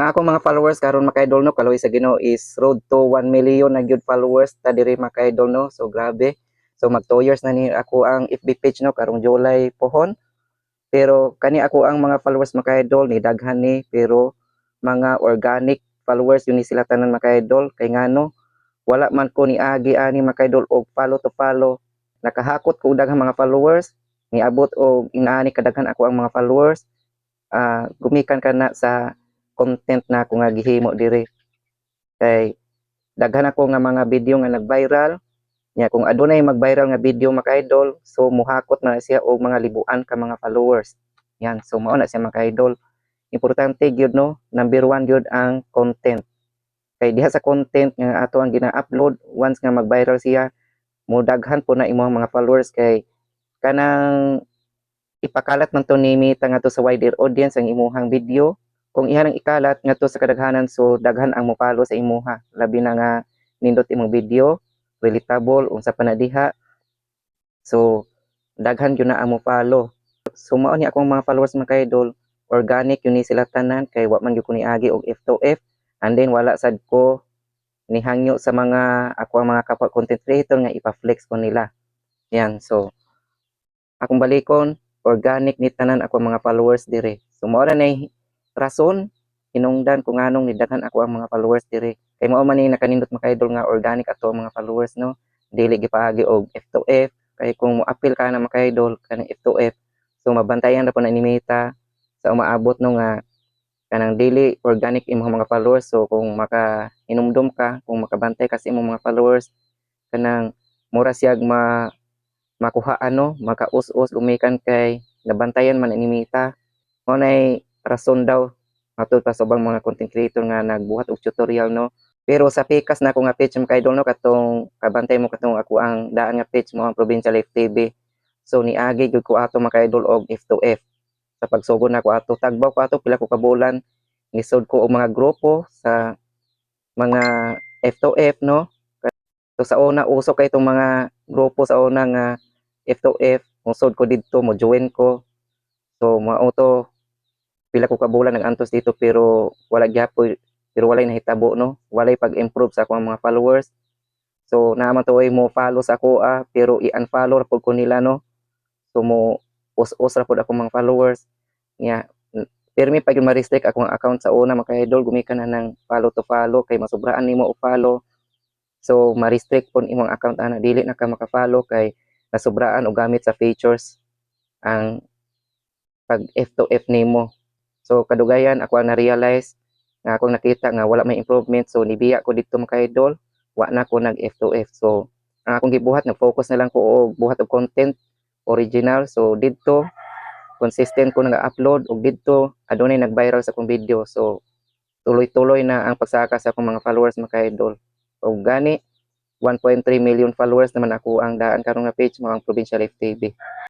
Ang akong mga followers karon mga idol no, kaloy sa Ginoo is road to 1 million na gyud followers ta diri mga idol no. So grabe. So mag 2 years na ni ako ang FB page no karong July pohon. Pero kani ako ang mga followers mga idol ni daghan ni pero mga organic followers yun ni sila tanan mga idol kay ngano wala man ko ni agi ani mga idol og follow to follow. Nakahakot ko og daghang mga followers, niabot og inaani kadaghan ako ang mga followers. Gumikan kana sa content na ako nga gihimo diri kay daghan ako nga mga video nga nag-viral nya kung adunay mag-viral nga video mga idol so muhakot na siya og mga libuan ka mga followers yan so mao na siya mga idol importante gyud no number 1 gyud ang content kay diha sa content nga ato ang gina-upload once nga mag-viral siya mo daghan po na imong mga followers kay kanang ipakalat man to nimi ngadto sa wider audience ang imuhang video kung ihanang ikalat ngadto sa kadaghanan so daghan ang mopalo sa imuha labi na nga nindot imong video relatable unsa pa na diha so daghan gyud na ang mopalo so mao ni akong mga followers mga idol organic yun ni sila tanan kay wa man gyud ko niagi og F2F and then wala sad ko nihangyo sa mga ako ang mga kapwa content creator nga ipa-flex ko nila yan so akong balikon organic ni tanan ako mga followers dire so mao ra nay rason hinungdan kung nganong nidaghan ako ang mga followers dire kay mao man ni nakanindot mga idol nga organic ato ang mga followers no dili gipaagi og F2F kay kung mo-appeal ka na mga idol kanang F2F so mabantayan ra po na ni Meta sa umaabot no nga kanang dili organic imong mga followers so kung maka-hinumdum ka kung makabantay kasi imong mga followers kanang mura siyag makuha ano maka-us-us umikan kay nabantayan man ni Meta mao nay rason daw atud pa sa ubang mga content creator nga nagbuhat og tutorial no pero sa pikas na ako nga page mga idol no katong kabantay mo katong ako ang daan nga page mo ang Provincial Life TV so niagi gyud ko ato mga idol og F2F sa pagsugod na ko ato tagbaw ko ato pila ko kabulan nisod ko og mga grupo sa mga F2F no so sa una uso kay itong mga grupo sa una nga F2F musod ko didto mo join ko so mao to pila ko kabulan nag-antos dito pero wala gyapon pero walay nahitabo no walay pag-improve sa akong mga followers so naaman to ay mo follow sa ako pero i-unfollow ra pud ko nila no so mo us-us ra pud akong mga followers nya pirmi pag ma-restrict akong account sa una mga idol gumikan na ng follow to follow kay masubraan nimo og follow so ma-restrict pud imong account ana dili na ka maka-follow kay nasubraan og gamit sa features ang pag F2F nimo so kadugayan ako ang na-realize nga akong nakita nga wala may improvement so nibiya ko dito mga idol wa na ko nag F2F so ang akong gibuhat nag-focus na lang ko og buhat og content original so didto consistent ko nag-upload og didto adunay nag-viral sa akong video so tuloy-tuloy na ang pagsaka sa akong mga followers mga idol og gani 1.3 million followers naman ako ang daan karon nga page mo ang Provincial Life TV